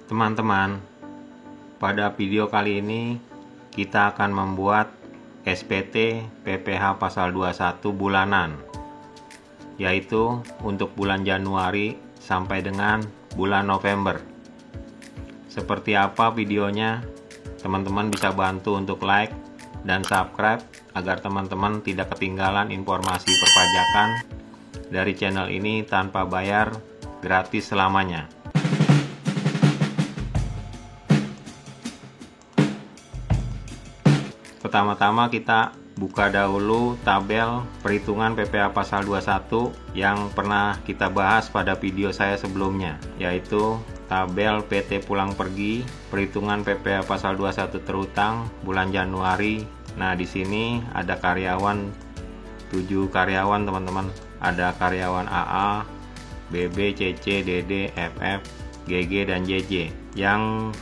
Teman-teman, pada video kali ini kita akan membuat SPT PPh pasal 21 bulanan, yaitu untuk bulan Januari sampai dengan bulan November. Seperti apa videonya? Teman-teman bisa bantu untuk like dan subscribe agar teman-teman tidak ketinggalan informasi perpajakan dari channel ini tanpa bayar, gratis selamanya. Pertama-tama kita buka dahulu tabel perhitungan PPh pasal 21 yang pernah kita bahas pada video saya sebelumnya, yaitu tabel PT pulang pergi perhitungan PPh pasal 21 terutang bulan Januari. Nah, di sini ada karyawan 7 karyawan, teman-teman. Ada karyawan AA, BB, CC, DD, FF, GG dan JJ. Yang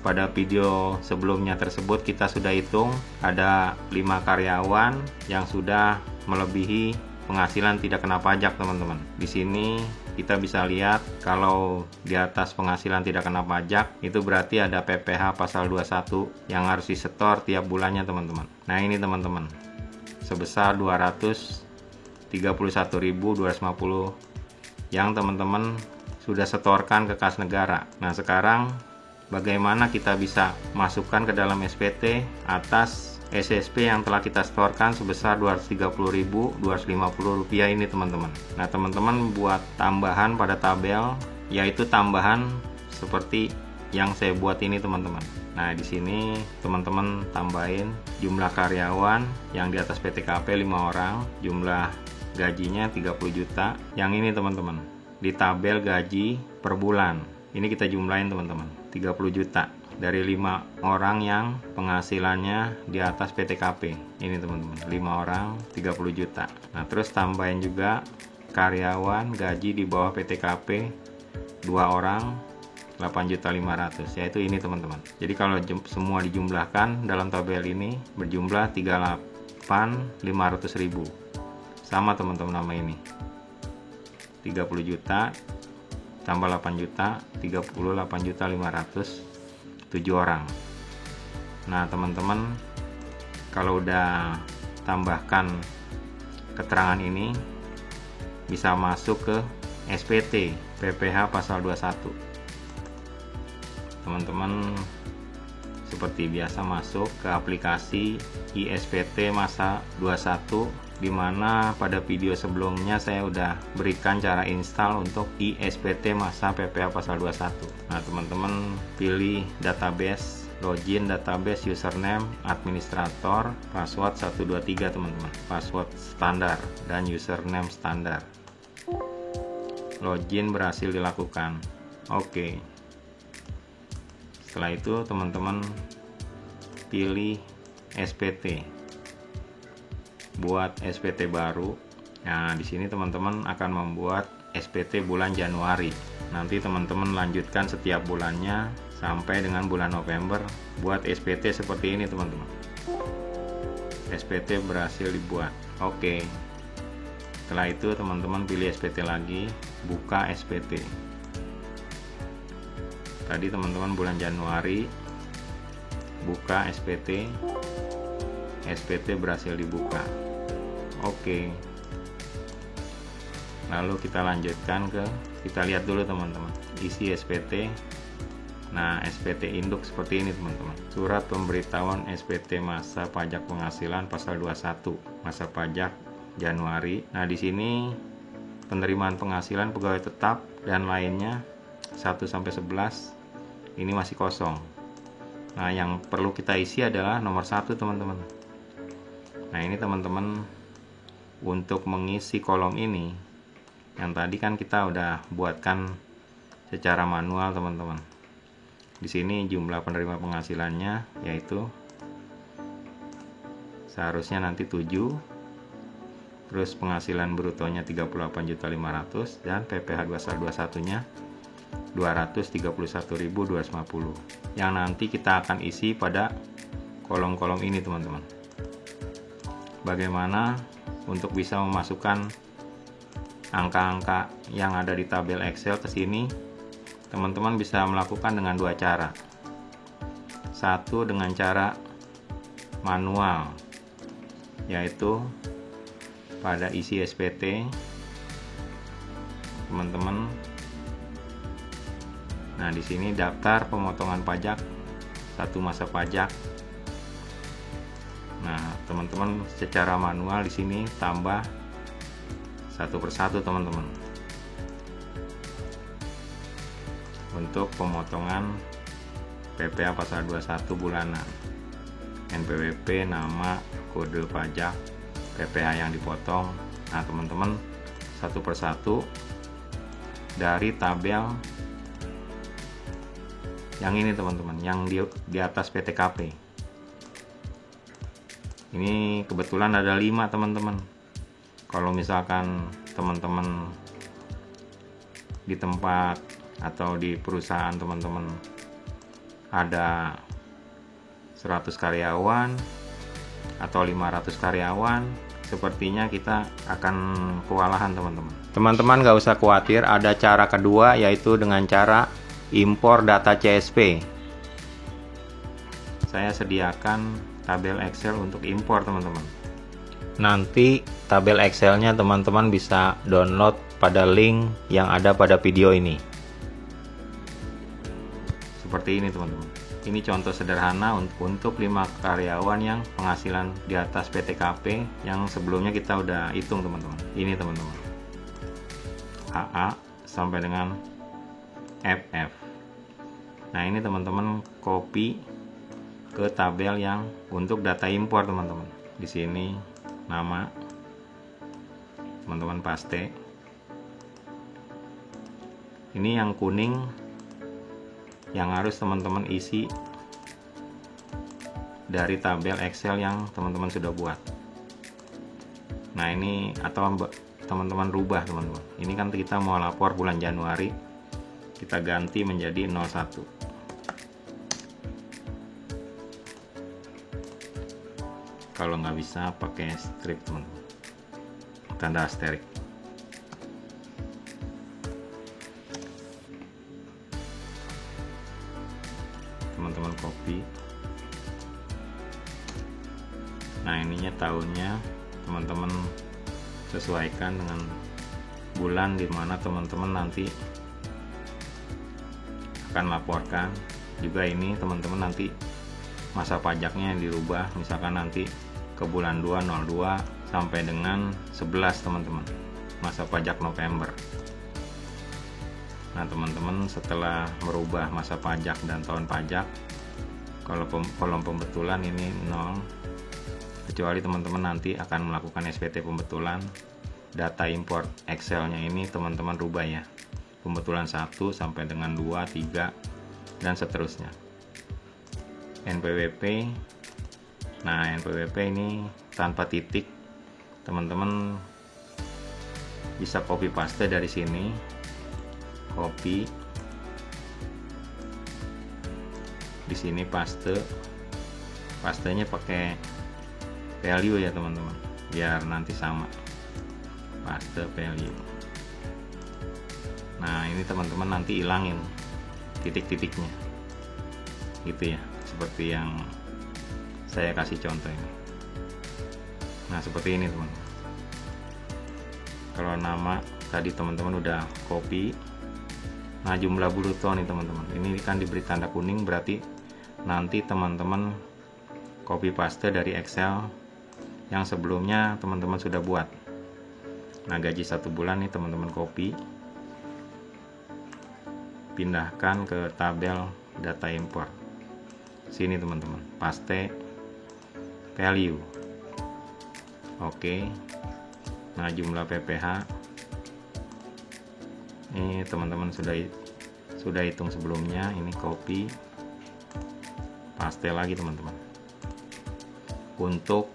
pada video sebelumnya tersebut kita sudah hitung ada 5 karyawan yang sudah melebihi penghasilan tidak kena pajak, teman-teman. Di sini kita bisa lihat kalau di atas penghasilan tidak kena pajak itu berarti ada PPh pasal 21 yang harus disetor tiap bulannya, teman-teman. Nah, ini teman-teman, sebesar 231.250 yang teman-teman sudah setorkan ke kas negara. Nah, sekarang bagaimana kita bisa masukkan ke dalam SPT atas SSP yang telah kita setorkan sebesar Rp230.250 ini, teman-teman. Nah, teman-teman buat tambahan pada tabel, yaitu tambahan seperti yang saya buat ini, teman-teman. Nah, di sini teman-teman tambahin jumlah karyawan yang di atas PTKP 5 orang, jumlah gajinya 30 juta. Yang ini, teman-teman, di tabel gaji per bulan. Ini kita jumlahin, teman-teman, 30 juta dari 5 orang yang penghasilannya di atas PTKP. Ini, teman-teman, 5 orang 30 juta. Nah, terus tambahin juga karyawan gaji di bawah PTKP 2 orang 8.500.000, yaitu ini, teman-teman. Jadi kalau semua dijumlahkan dalam tabel ini berjumlah 38.500.000. Sama, teman-teman, nama ini 30 juta tambah 8 juta, 38.500.000, 7 orang. Nah, teman-teman, kalau udah tambahkan keterangan ini bisa masuk ke SPT PPh pasal 21. Teman-teman seperti biasa masuk ke aplikasi ISPT masa 21, di mana pada video sebelumnya saya udah berikan cara install untuk ISPT masa PPh pasal 21. Nah, teman-teman pilih database, login database, username, administrator, password 123, teman-teman. Password standar dan username standar. Login berhasil dilakukan. Oke. Setelah itu teman-teman pilih SPT. Buat SPT baru. Nah, di sini teman-teman akan membuat SPT bulan Januari. Nanti teman-teman lanjutkan setiap bulannya sampai dengan bulan November buat SPT seperti ini, teman-teman. SPT berhasil dibuat. Oke. Setelah itu teman-teman pilih SPT lagi, buka SPT. Tadi teman-teman bulan Januari, buka SPT. SPT berhasil dibuka. Oke. Lalu kita lanjutkan kita lihat dulu, teman-teman, isi SPT. Nah, SPT induk seperti ini, teman-teman. Surat pemberitahuan SPT masa pajak penghasilan pasal 21, masa pajak Januari. Nah, di sini penerimaan penghasilan pegawai tetap dan lainnya 1 sampai 11 ini masih kosong. Nah, yang perlu kita isi adalah nomor 1, teman-teman. Nah, ini, teman-teman, untuk mengisi kolom ini yang tadi kan kita udah buatkan secara manual, teman-teman. Di sini jumlah penerima penghasilannya yaitu seharusnya nanti 7, terus penghasilan brutonya 38.500.000 dan PPh 21-nya 231.250 yang nanti kita akan isi pada kolom-kolom ini, teman-teman. Bagaimana untuk bisa memasukkan angka-angka yang ada di tabel Excel ke sini? teman-teman bisa melakukan dengan dua cara. Satu dengan cara manual, yaitu pada isi SPT teman-teman. Nah, di sini daftar pemotongan pajak, satu masa pajak. Nah, teman-teman secara manual di sini tambah satu persatu teman-teman untuk pemotongan PPh pasal 21 bulanan, NPWP, nama, kode pajak, PPh yang dipotong. Nah, teman-teman satu persatu dari tabel yang ini teman-teman, yang di atas PTKP. Ini kebetulan ada 5 teman-teman. Kalau misalkan teman-teman di tempat atau di perusahaan teman-teman ada 100 karyawan atau 500 karyawan, sepertinya kita akan kewalahan teman-teman. Teman-teman gak usah khawatir, ada cara kedua, yaitu dengan cara impor data CSV. Saya sediakan tabel Excel untuk impor teman-teman. Nanti tabel Excelnya teman-teman bisa download pada link yang ada pada video ini. Seperti ini teman-teman. Ini contoh sederhana untuk 5 karyawan yang penghasilan di atas PTKP yang sebelumnya kita udah hitung teman-teman. Ini teman-teman, AA sampai dengan FF. Nah, ini teman-teman copy ke tabel yang untuk data impor teman-teman. Di sini nama, teman-teman paste. Ini yang kuning yang harus teman-teman isi dari tabel Excel yang teman-teman sudah buat. Nah, ini atau teman-teman rubah teman-teman. Ini kan kita mau lapor bulan Januari, kita ganti menjadi 01. Kalau nggak bisa pakai strip teman-teman, tanda asterik. Teman-teman copy. Nah, ininya tahunnya teman-teman sesuaikan dengan bulan di mana teman-teman nanti akan laporkan. Juga ini teman-teman nanti masa pajaknya yang dirubah, misalkan nanti ke bulan 2/02 sampai dengan 11 teman-teman, masa pajak November. Nah, teman-teman setelah merubah masa pajak dan tahun pajak, kalau kolom pembetulan ini 0, kecuali teman-teman nanti akan melakukan SPT pembetulan, data import Excelnya ini teman-teman rubah ya, pembetulan 1 sampai dengan 2, 3 dan seterusnya. NPWP, nah NPWP ini tanpa titik, teman-teman bisa copy paste dari sini, copy di sini, pastenya pakai value ya teman-teman, biar nanti sama, paste value. Nah, ini teman-teman nanti ilangin titik-titiknya gitu ya, seperti yang saya kasih contoh ini. Nah, seperti ini teman-teman. Kalau nama tadi teman-teman udah copy. Nah, jumlah bruto nih teman-teman, ini kan diberi tanda kuning, berarti nanti teman-teman copy paste dari Excel yang sebelumnya teman-teman sudah buat. Nah, gaji 1 bulan nih teman-teman copy, pindahkan ke tabel data import. Sini teman-teman, paste value. Oke. Nah, jumlah PPh ini teman-teman sudah hitung sebelumnya, ini copy paste lagi teman-teman. Untuk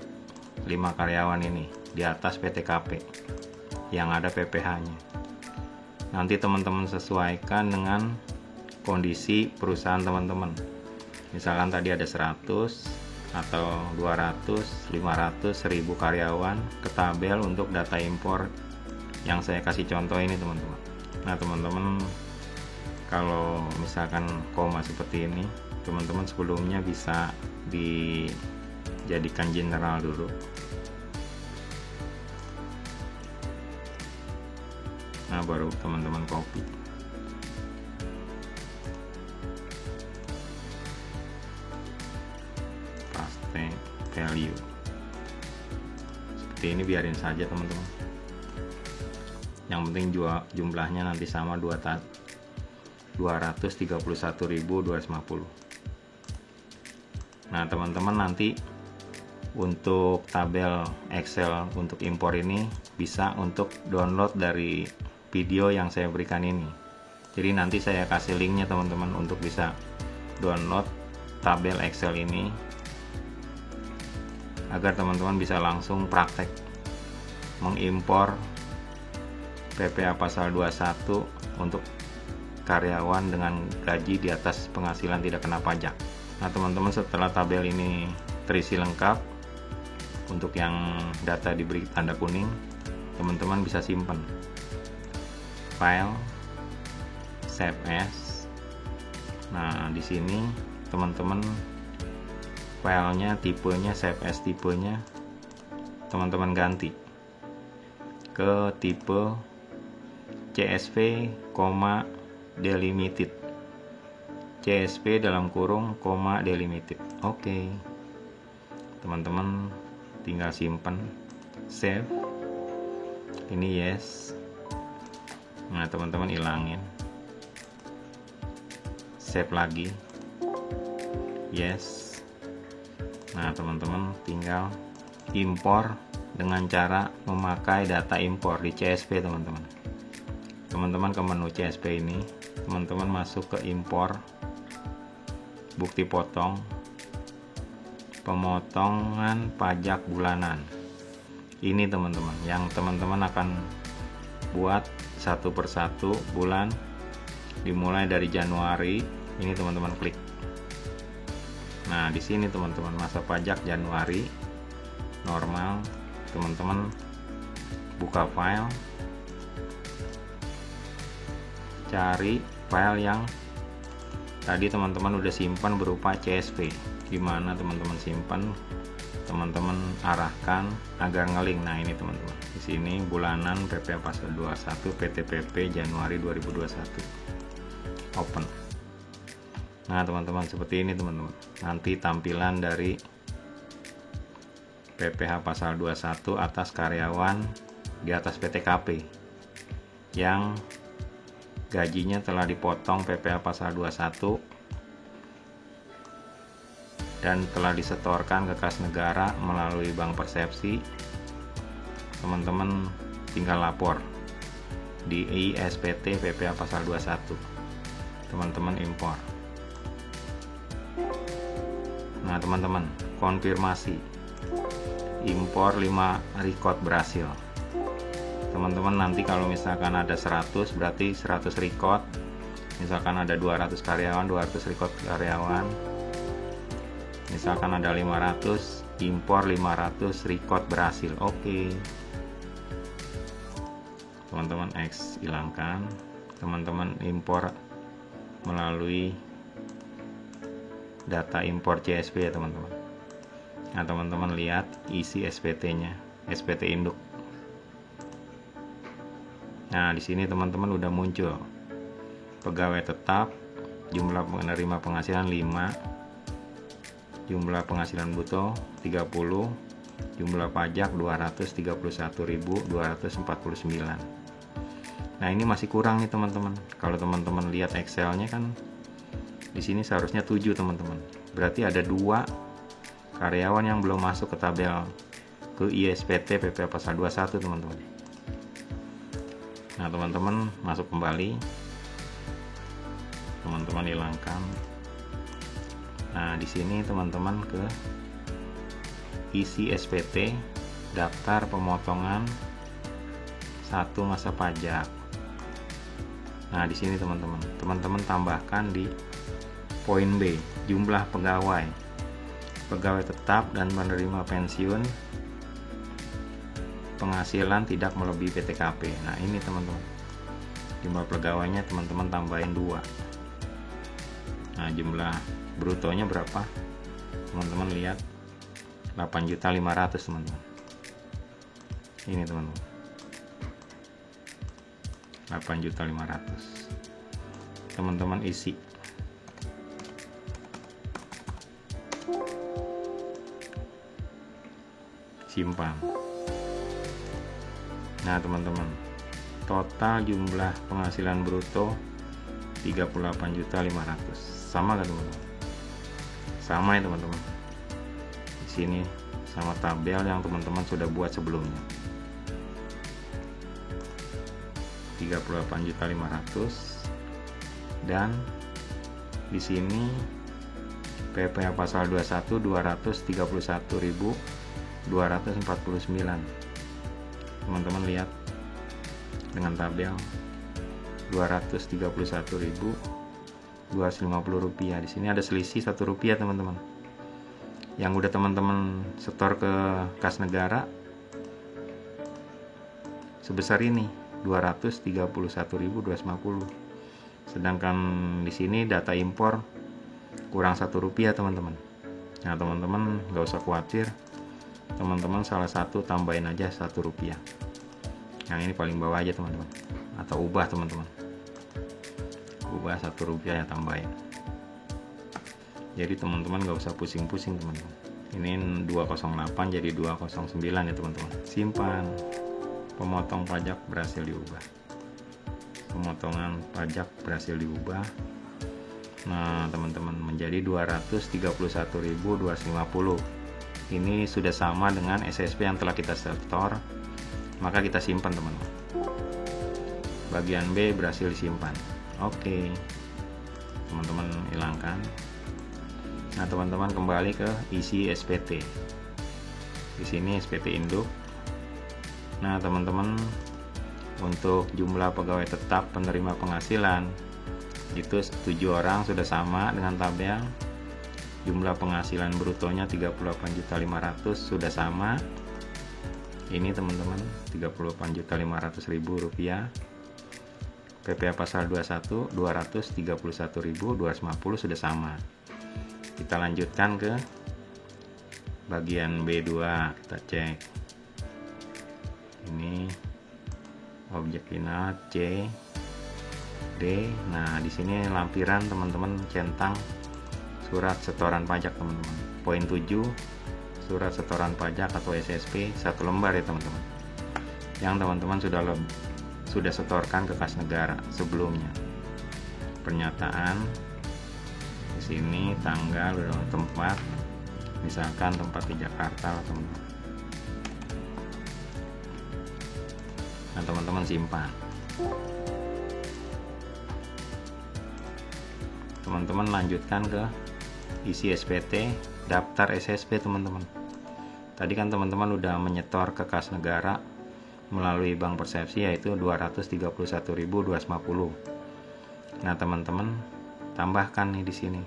5 karyawan ini di atas PTKP yang ada PPh-nya. Nanti teman-teman sesuaikan dengan kondisi perusahaan teman-teman. Misalkan tadi ada 100 atau 200, 500, 1000 karyawan ke tabel untuk data impor yang saya kasih contoh ini teman-teman. Nah, teman-teman Kalau misalkan koma seperti ini, teman-teman sebelumnya bisa dijadikan general dulu. Nah, baru teman-teman copy. Paste value. Seperti ini, biarin saja teman-teman. Yang penting jumlahnya nanti sama 231.250. Nah, teman-teman nanti untuk tabel Excel untuk impor ini bisa untuk download dari video yang saya berikan ini. Jadi nanti saya kasih linknya teman-teman untuk bisa download tabel Excel ini agar teman-teman bisa langsung praktek mengimpor PPh pasal 21 untuk karyawan dengan gaji di atas penghasilan tidak kena pajak. Nah, teman-teman, setelah tabel ini terisi lengkap, untuk yang data diberi tanda kuning, teman-teman bisa simpan. File, save as. Nah, di sini teman-teman filenya, tipenya, save as tipenya teman-teman ganti ke tipe CSV, delimited. CSV dalam kurung, delimited. Oke. Teman-teman tinggal simpan, save. Ini yes. Nah, teman-teman ilangin, save lagi, yes. Nah, teman-teman tinggal impor dengan cara memakai data impor di CSV teman-teman. Teman-teman ke menu CSV ini, teman-teman masuk ke impor, bukti potong, pemotongan pajak bulanan. Ini teman-teman yang teman-teman akan buat satu persatu bulan, dimulai dari Januari. Ini teman-teman klik. Nah, di sini teman-teman masa pajak Januari normal. Teman-teman buka file, cari file yang tadi teman-teman udah simpan berupa CSV. Gimana teman-teman simpan? Teman-teman arahkan agar ngeling. Nah, ini teman-teman, di sini bulanan PPh pasal 21 PTPP Januari 2021. Open. Nah, teman-teman, seperti ini teman-teman. Nanti tampilan dari PPh pasal 21 atas karyawan di atas PTKP yang gajinya telah dipotong PPh pasal 21 dan telah disetorkan ke kas negara melalui bank persepsi. Teman-teman tinggal lapor di ISPT PPh pasal 21. Teman-teman impor. Nah, teman-teman konfirmasi impor 5 record berhasil. Teman-teman nanti kalau misalkan ada 100, berarti 100 record. Misalkan ada 200 karyawan, 200 record karyawan. Misalkan ada 500, impor 500 record berhasil. Oke. Teman-teman X hilangkan. Teman-teman impor melalui data impor CSV ya teman-teman. Nah, teman-teman lihat isi SPT-nya, SPT induk. Nah, di sini teman-teman udah muncul pegawai tetap, jumlah penerima penghasilan 5, jumlah penghasilan bruto 30, jumlah pajak 231.249. Nah, ini masih kurang nih teman-teman. Kalau teman-teman lihat Excel-nya kan di sini seharusnya 7 teman-teman. Berarti ada 2 karyawan yang belum masuk ke tabel ke ISPT PPh pasal 21 teman-teman. Nah, teman-teman masuk kembali, teman-teman hilangkan. Nah, di sini teman-teman ke isi SPT, daftar pemotongan 1 masa pajak. Nah, di sini teman-teman tambahkan di poin B, jumlah pegawai tetap dan penerima pensiun penghasilan tidak melebihi PTKP. Nah, ini teman-teman Jumlah pegawainya teman-teman tambahin 2. Nah, jumlah brutonya berapa? Teman-teman lihat 8.500.000 teman-teman. Ini teman-teman. 8.500.000. Teman-teman isi. Simpan. Nah, teman-teman, total jumlah penghasilan bruto 38.500.000. Sama kan teman-teman? Sama ya teman-teman. Di sini sama tabel yang teman-teman sudah buat sebelumnya. 38.500.000 dan di sini PPh pasal 21 231.249. Teman-teman lihat dengan tabel 231.250 rupiah. Di sini ada selisih 1 rupiah teman-teman. Yang udah teman-teman setor ke kas negara sebesar ini 231.250. Sedangkan di sini data impor kurang 1 rupiah teman-teman. Nah, teman-teman nggak usah khawatir, teman-teman salah satu tambahin aja 1 rupiah. Yang ini paling bawah aja teman-teman, atau ubah teman-teman, ubah 1 rupiah ya, tambahin. Jadi teman-teman nggak usah pusing-pusing teman-teman. Ini 208 jadi 209 ya teman-teman. Simpan. Pemotong pajak berhasil diubah. Pemotongan pajak berhasil diubah. Nah, teman-teman, menjadi 231.250. Ini sudah sama dengan SSP yang telah kita setor, maka kita simpan teman-teman. Bagian B berhasil disimpan. Oke, teman-teman hilangkan. Nah, teman-teman kembali ke isi SPT. Di sini SPT induk. Nah, teman-teman, untuk jumlah pegawai tetap penerima penghasilan itu 7 orang, sudah sama dengan tabel. Jumlah penghasilan brutonya 38.500.000 sudah sama. Ini teman-teman 38.500.000 rupiah. PPh pasal 21 231.250 sudah sama. Kita lanjutkan ke bagian B2, kita cek. Ini objek final C, D. Nah, di sini lampiran teman-teman centang surat setoran pajak teman-teman. Poin 7, surat setoran pajak atau SSP 1 lembar ya teman-teman. Yang teman-teman sudah setorkan ke kas negara sebelumnya. Pernyataan di sini tanggal, tempat, misalkan tempat di Jakarta teman-teman. Nah, teman-teman simpan. Teman-teman lanjutkan ke isi SPT, daftar SSP teman-teman. Tadi kan teman-teman udah menyetor ke kas negara melalui bank persepsi, yaitu 231.250. Nah, teman-teman tambahkan nih di sini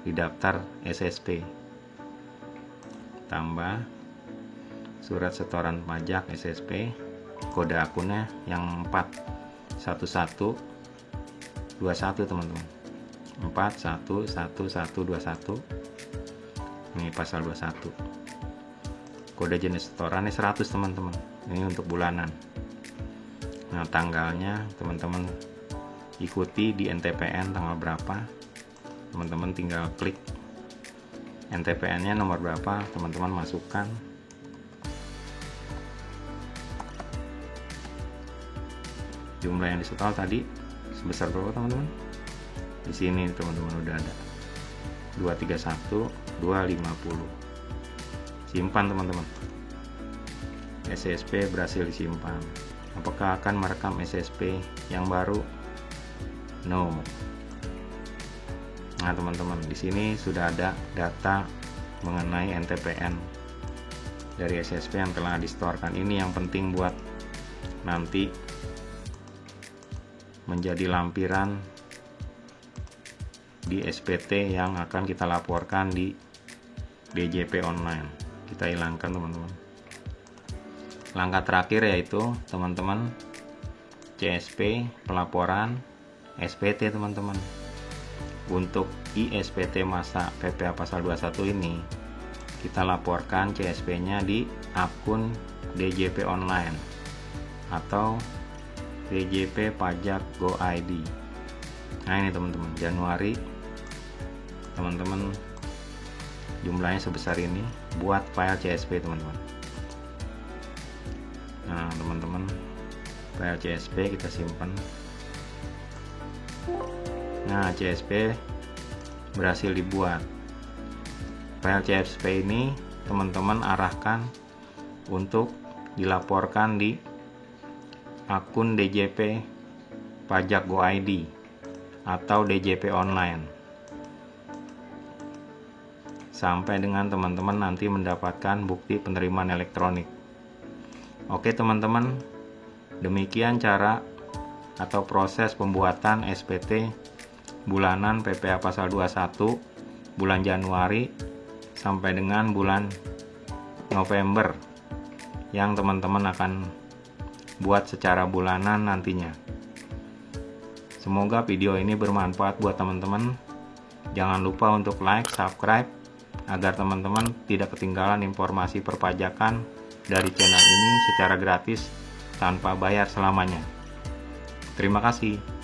di daftar SSP. Tambah surat setoran pajak SSP, kode akunnya yang 41121 teman-teman. 41121. Ini pasal 21. Kode jenis setorannya 100 teman-teman. Ini untuk bulanan. Nah, tanggalnya teman-teman ikuti di NTPN tanggal berapa. Teman-teman tinggal klik NTPN-nya nomor berapa, teman-teman masukkan. Jumlah yang disetor tadi sebesar berapa teman-teman? Di sini teman-teman udah ada 231.250. Simpan teman-teman. SSP berhasil disimpan. Apakah akan merekam SSP yang baru? No. Nah, teman-teman, di sini sudah ada data mengenai NTPN dari SSP yang telah disetorkan. Ini yang penting buat nanti menjadi lampiran di SPT yang akan kita laporkan di DJP online. Kita hilangkan teman-teman. Langkah terakhir yaitu teman-teman CSP pelaporan SPT teman-teman. Untuk ISPT masa PPA pasal 21 ini kita laporkan CSP-nya di akun DJP online atau DJP Pajak Go ID. Nah ini teman-teman, Januari teman-teman jumlahnya sebesar ini buat file CSP teman-teman. Nah teman-teman, file CSP kita simpan. Nah CSP berhasil dibuat. File CSP ini teman-teman arahkan untuk dilaporkan di akun DJP Pajak Go ID atau DJP online sampai dengan teman-teman nanti mendapatkan bukti penerimaan elektronik. Oke teman-teman, demikian cara atau proses pembuatan SPT bulanan PPA pasal 21 bulan Januari sampai dengan bulan November yang teman-teman akan buat secara bulanan nantinya. Semoga video ini bermanfaat buat teman-teman. Jangan lupa untuk like, subscribe agar teman-teman tidak ketinggalan informasi perpajakan dari channel ini secara gratis tanpa bayar selamanya. Terima kasih.